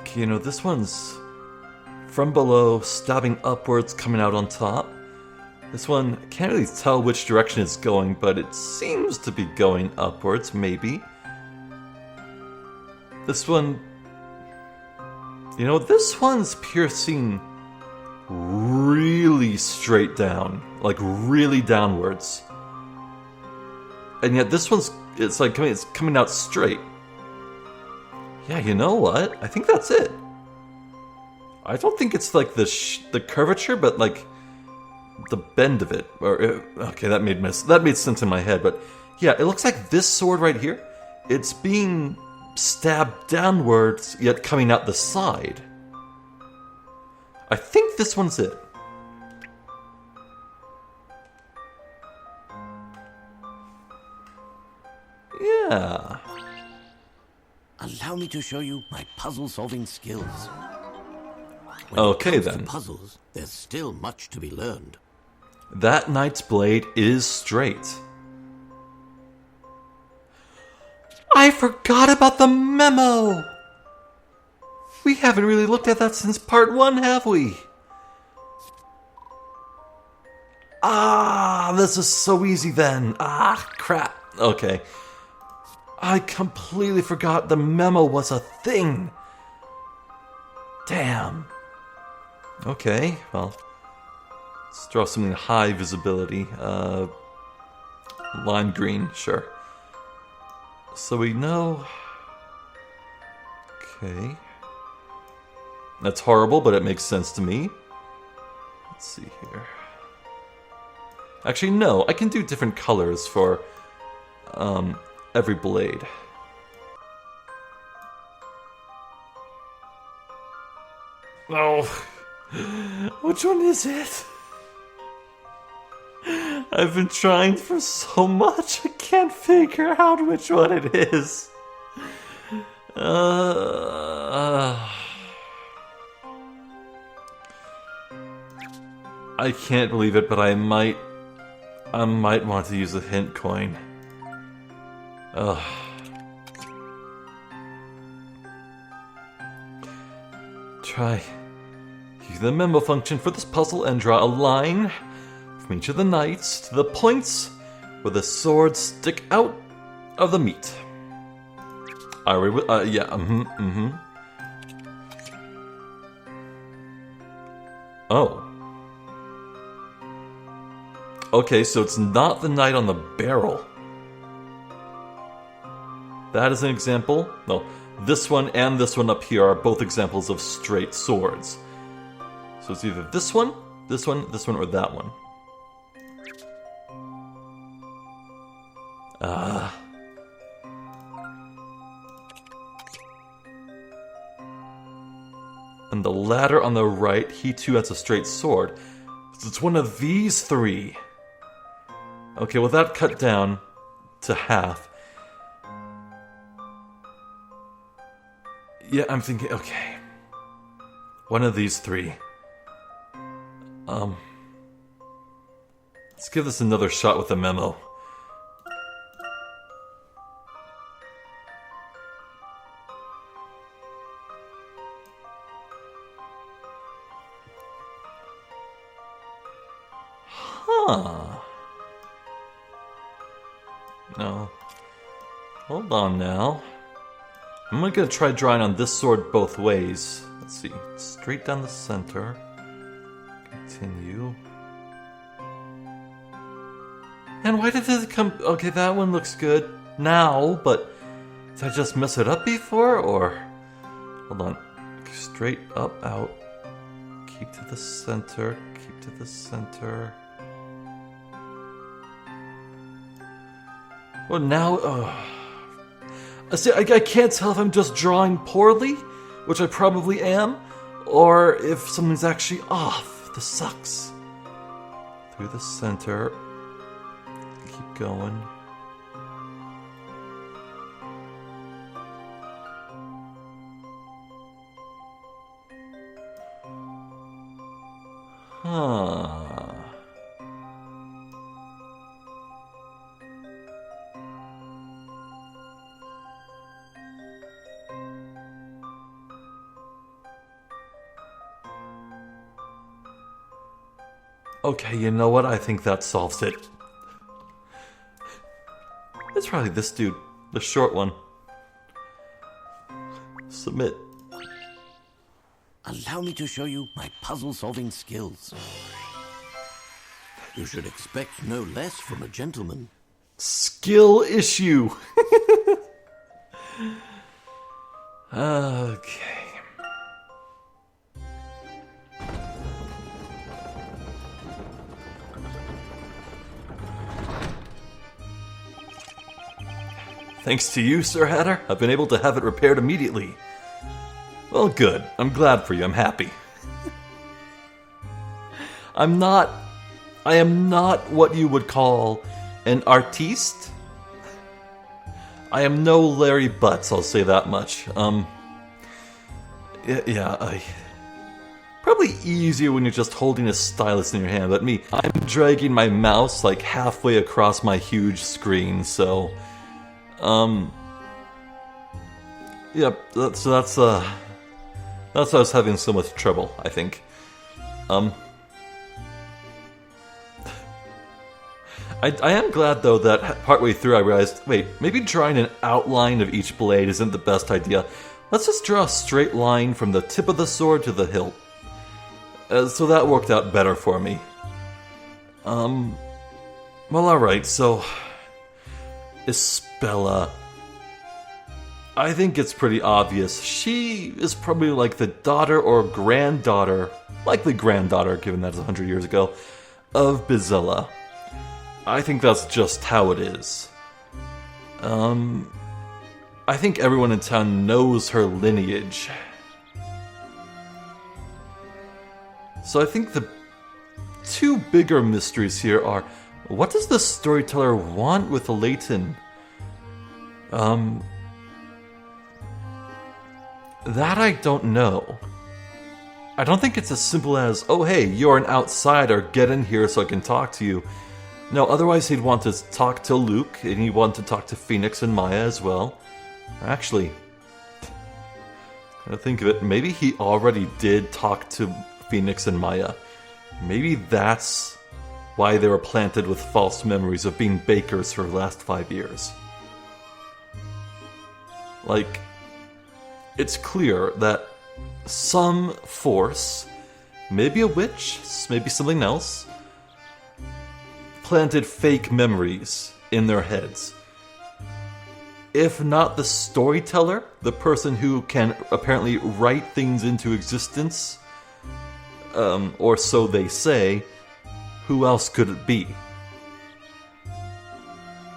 Okay, you know, this one's from below, stabbing upwards, coming out on top. This one, I can't really tell which direction it's going, but it seems to be going upwards, maybe. This one... You know, this one's piercing really straight down. Like, really downwards. And yet this one's... It's like it's coming out straight. Yeah, you know what? I think that's it. I don't think it's like the curvature, but like the bend of it. Or okay, that made sense in my head. But yeah, it looks like this sword right here. It's being stabbed downwards, yet coming out the side. I think this one's it. Yeah. Allow me to show you my puzzle-solving skills. Okay, When it comes then. to puzzles, there's still much to be learned. That knight's blade is straight. I forgot about the memo! We haven't really looked at that since part 1, have we? Ah, this is so easy then. Ah, crap. Okay. I completely forgot the memo was a thing. Damn. Okay, well, let's draw something high visibility. Lime green, sure. So we know... Okay. That's horrible, but it makes sense to me. Let's see here. Actually, no, I can do different colors for every blade. Oh, which one is it? I've been trying for so much, I can't figure out which one it is. I can't believe it, but I might want to use a hint coin. Ugh. Try use the memo function for this puzzle and draw a line from each of the knights to the points where the swords stick out of the meat. Are we? Yeah. Oh. Okay, so it's not the knight on the barrel. That is an example. No, this one and this one up here are both examples of straight swords. So it's either this one, this one, this one, or that one. And the ladder on the right, he too has a straight sword. So it's one of these three. Okay, well that cut down. to half. Yeah, I'm thinking, okay. One of these three. Let's give this another shot with the memo. Huh. No. Hold on now. I'm gonna try drawing on this sword both ways. Let's see. Straight down the center. Continue. And why did it come... Okay, that one looks good now, but... Did I just mess it up before, or... Hold on. Straight up, out. Keep to the center. Keep to the center. Well, now... See, I can't tell if I'm just drawing poorly, which I probably am, or if something's actually off. This sucks. Through the center. Keep going. Huh. Okay, you know what? I think that solves it. It's probably this dude, the short one. Submit. Allow me to show you my puzzle-solving skills. You should expect no less from a gentleman. Skill issue. Okay. Thanks to you, Sir Hatter, I've been able to have it repaired immediately. Well, good. I'm glad for you. I'm happy. I am not what you would call an artiste. I am no Larry Butts, I'll say that much. Probably easier when you're just holding a stylus in your hand, but me, I'm dragging my mouse like halfway across my huge screen, so... Yep, so that's why I was having so much trouble, I think. I am glad, though, that partway through I realized, wait, maybe drawing an outline of each blade isn't the best idea. Let's just draw a straight line from the tip of the sword to the hilt. So that worked out better for me. Well, alright, so... Isabella. I think it's pretty obvious. She is probably like the daughter or granddaughter, likely granddaughter, given that it's 100 years ago, of Bizilla. I think that's just how it is. I think everyone in town knows her lineage. So I think the two bigger mysteries here are, what does the storyteller want with Layton? That I don't know. I don't think it's as simple as, oh hey, you're an outsider, get in here so I can talk to you. No, otherwise he'd want to talk to Luke, and he'd want to talk to Phoenix and Maya as well. Actually, I think of it, maybe he already did talk to Phoenix and Maya. Maybe that's why they were planted with false memories of being bakers for the last 5 years. Like, it's clear that some force, maybe a witch, maybe something else, planted fake memories in their heads. If not the storyteller, the person who can apparently write things into existence, or so they say, who else could it be?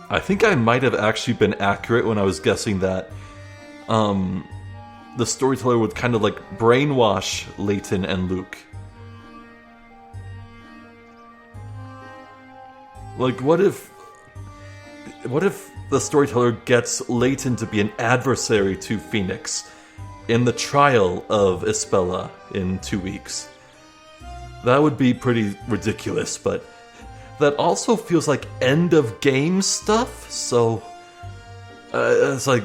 I think I might have actually been accurate when I was guessing that the storyteller would kind of like brainwash Layton and Luke. Like, what if... what if the storyteller gets Layton to be an adversary to Phoenix in the trial of Isabella in 2 weeks? That would be pretty ridiculous, but that also feels like end of game stuff, so it's like,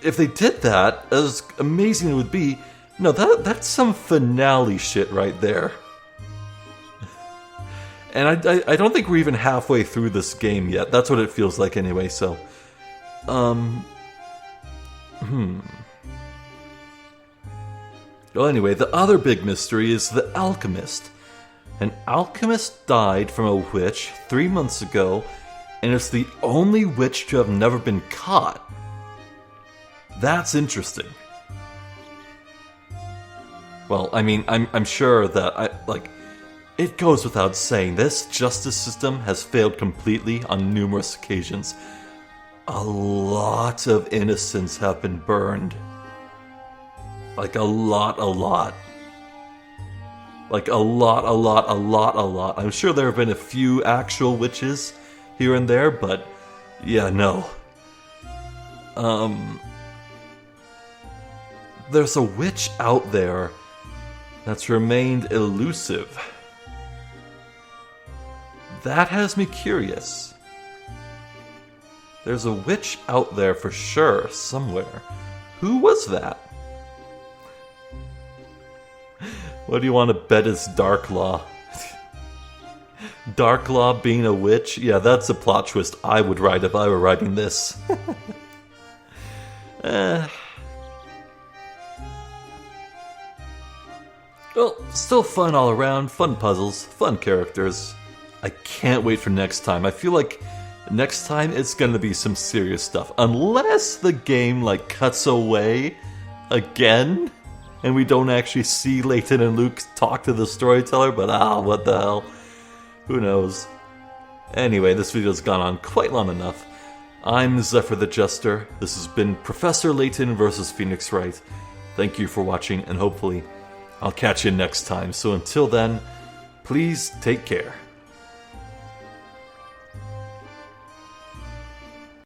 if they did that, as amazing it would be, no, that's some finale shit right there. And I don't think we're even halfway through this game yet. That's what it feels like anyway, so... Well, anyway, the other big mystery is the alchemist. An alchemist died from a witch 3 months ago, and it's the only witch to have never been caught. That's interesting. Well, I mean, I'm sure that, it goes without saying, this justice system has failed completely on numerous occasions. A lot of innocents have been burned. Like, a lot. Like, a lot. I'm sure there have been a few actual witches here and there, but, yeah, no. There's a witch out there that's remained elusive. That has me curious. There's a witch out there for sure, somewhere. Who was that? What do you want to bet is Darklaw? Darklaw being a witch? Yeah, that's a plot twist I would write if I were writing this. Well, still fun all around, fun puzzles, fun characters. I can't wait for next time. I feel like next time it's gonna be some serious stuff. Unless the game, cuts away again, and we don't actually see Layton and Luke talk to the storyteller, but what the hell? Who knows? Anyway, this video's gone on quite long enough. I'm Zephyr the Jester. This has been Professor Layton vs. Phoenix Wright. Thank you for watching, and hopefully I'll catch you next time. So until then, please take care.